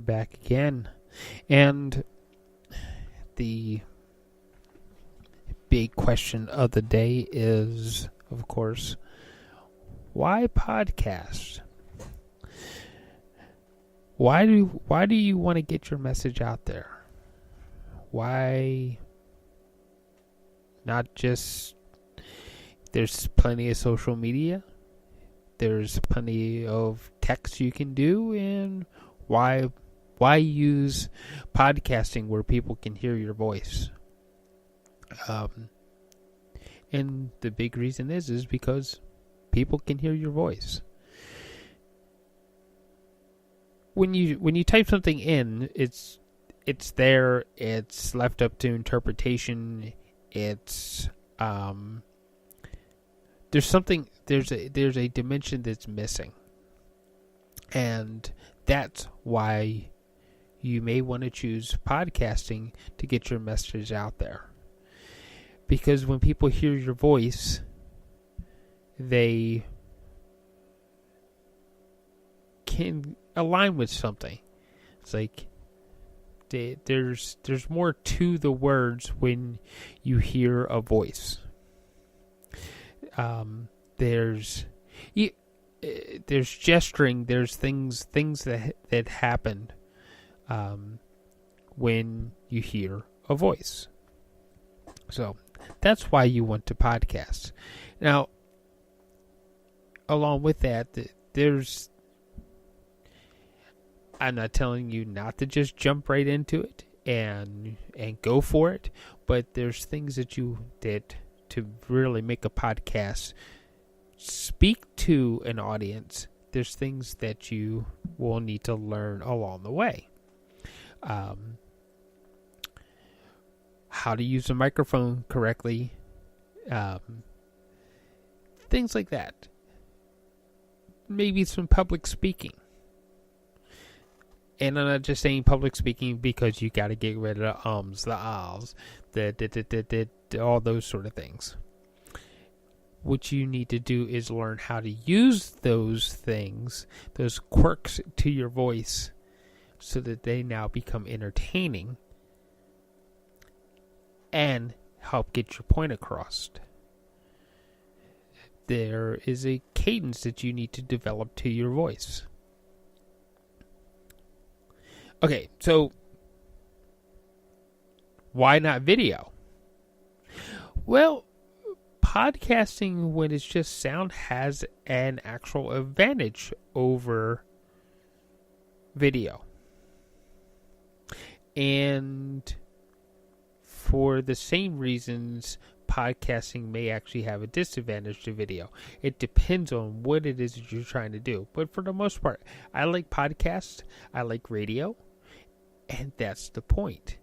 we're back again. And the big question of the day is, of course, why podcast? Why do you want to get your message out there? Why not just... There's plenty of social media. There's plenty of text you can do, and why use podcasting where people can hear your voice? And the big reason is because people can hear your voice. When you type something in, it's there. It's left up to interpretation. It's there's a dimension that's missing, and that's why you may want to choose podcasting to get your message out there. Because when people hear your voice, they can align with something. It's like there's more to the words when you hear a voice. There's gesturing. There's things that happen when you hear a voice. So that's why you want to podcast. Now, along with that, I'm not telling you not to just jump right into it and go for it, but there's things that you did to really make a podcast speak to an audience. There's things that you will need to learn along the way. How to use a microphone correctly. Things like that. Maybe some public speaking. And I'm not just saying public speaking because you got to get rid of the ums, the ahs, all those sort of things. What you need to do is learn how to use those things, those quirks to your voice, so that they now become entertaining and help get your point across. There is a cadence that you need to develop to your voice. Okay, so why not video? Well, podcasting, when it's just sound, has an actual advantage over video. And for the same reasons, podcasting may actually have a disadvantage to video. It depends on what it is that you're trying to do. But for the most part, I like podcasts, I like radio, and that's the point.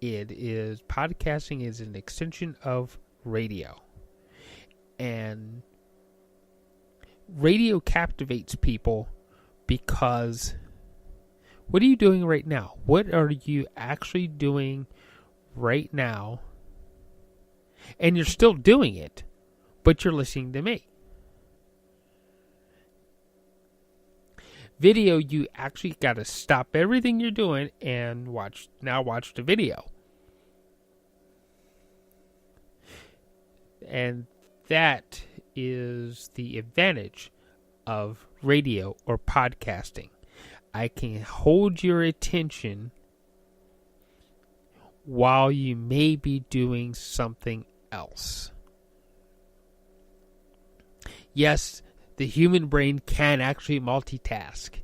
Podcasting is an extension of radio. And radio captivates people because what are you doing right now? What are you actually doing right now? And you're still doing it, but you're listening to me. Video, you actually got to stop everything you're doing and watch the video. And that is the advantage of radio or podcasting. I can hold your attention while you may be doing something else. Yes, the human brain can actually multitask.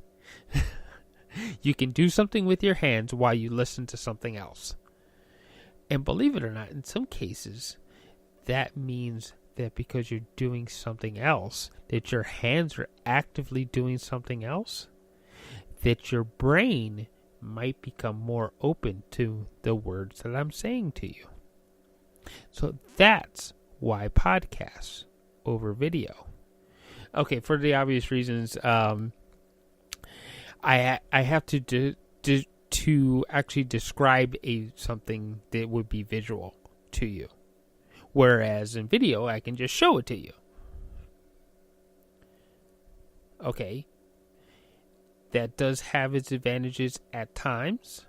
You can do something with your hands while you listen to something else. And believe it or not, in some cases, that means that because you're doing something else, that your hands are actively doing something else, that your brain might become more open to the words that I'm saying to you. So that's why podcasts over video. Okay, for the obvious reasons, I have to actually describe something that would be visual to you. Whereas in video, I can just show it to you. Okay. that does have its advantages at times,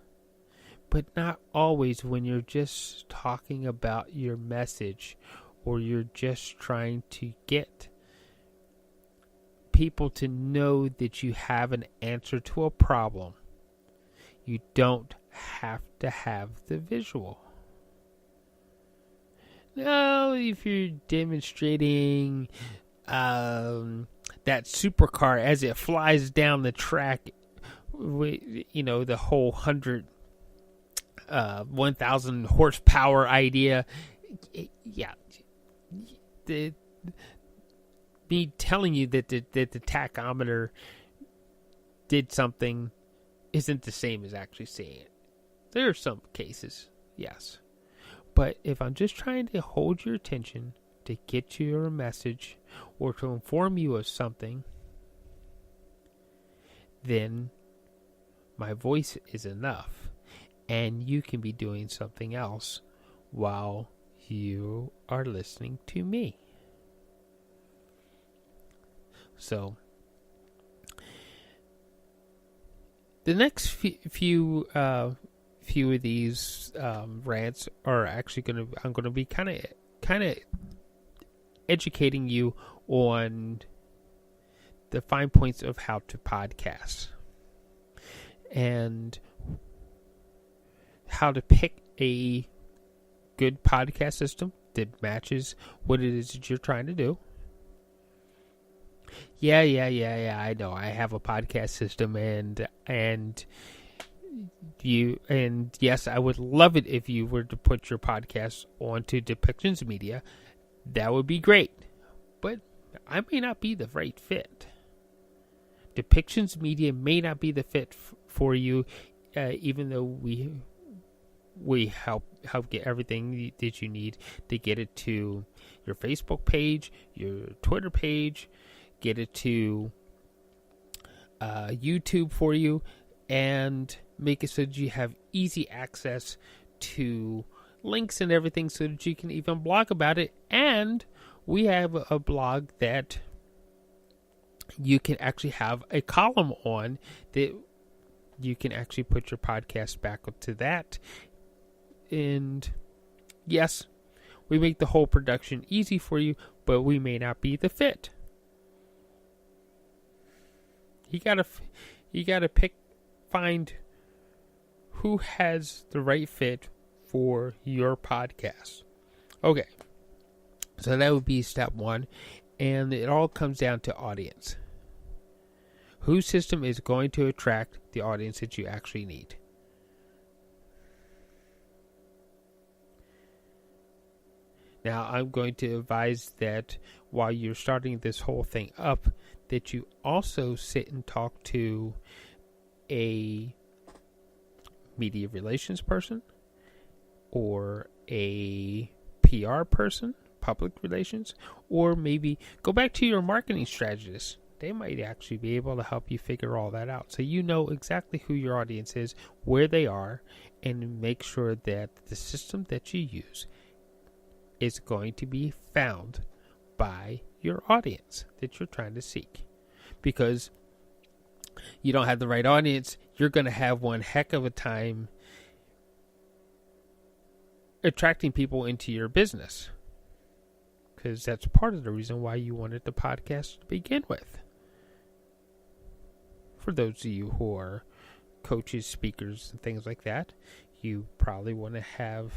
but not always when you're just talking about your message or you're just trying to get people to know that you have an answer to a problem. You don't have to have the visual. Now, if you're demonstrating that supercar as it flies down the track, the whole 1,000 horsepower idea, yeah, me telling you that the tachometer did something isn't the same as actually seeing it. There are some cases, yes. But if I'm just trying to hold your attention, to get you your message, or to inform you of something, then my voice is enough. And you can be doing something else while you are listening to me. So, the next few of these rants are actually I'm going to be kind of educating you on the fine points of how to podcast and how to pick a good podcast system that matches what it is that you're trying to do. Yeah. I know. I have a podcast system, and yes, I would love it if you were to put your podcast onto Depictions Media. That would be great, but I may not be the right fit. Depictions Media may not be the fit for you, even though we help get everything that you need to get it to your Facebook page, your Twitter page, get it to YouTube for you, and make it so that you have easy access to links and everything so that you can even blog about it. And we have a blog that you can actually have a column on that you can actually put your podcast back up to that. And yes, we make the whole production easy for you, but we may not be the fit. You gotta find who has the right fit for your podcast. Okay, so that would be step one, and it all comes down to audience. Whose system is going to attract the audience that you actually need? Now, I'm going to advise that while you're starting this whole thing up, that you also sit and talk to a media relations person or a PR person, public relations, or maybe go back to your marketing strategist. They might actually be able to help you figure all that out. So you know exactly who your audience is, where they are, and make sure that the system that you use is going to be found by your audience that you're trying to seek. Because you don't have the right audience, you're going to have one heck of a time attracting people into your business. Because that's part of the reason why you wanted the podcast to begin with. For those of you who are coaches, speakers, and things like that, you probably want to have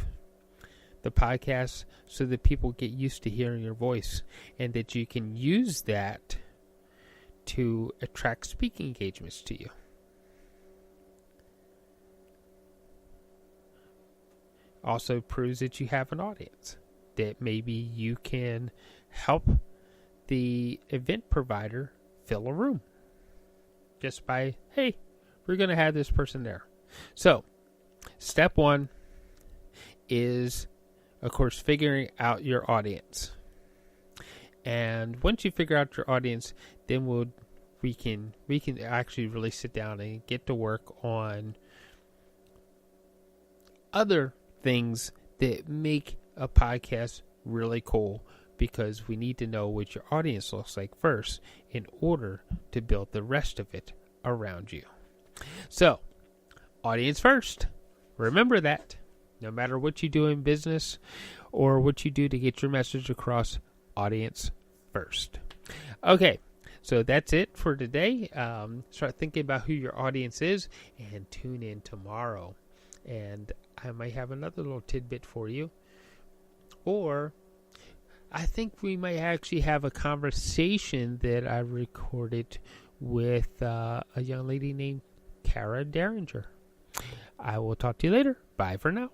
the podcast so that people get used to hearing your voice, and that you can use that to attract speaking engagements to you. Also proves that you have an audience, that maybe you can help the event provider fill a room just by, hey, we're going to have this person there. So, step one is, of course, figuring out your audience. And once you figure out your audience, then we can actually really sit down and get to work on other things that make a podcast really cool, because we need to know what your audience looks like first in order to build the rest of it around you. So, audience first. Remember that. No matter what you do in business or what you do to get your message across, audience first. Okay, so that's it for today. Start thinking about who your audience is and tune in tomorrow. And I might have another little tidbit for you. Or I think we might actually have a conversation that I recorded with a young lady named Kara Derringer. I will talk to you later. Bye for now.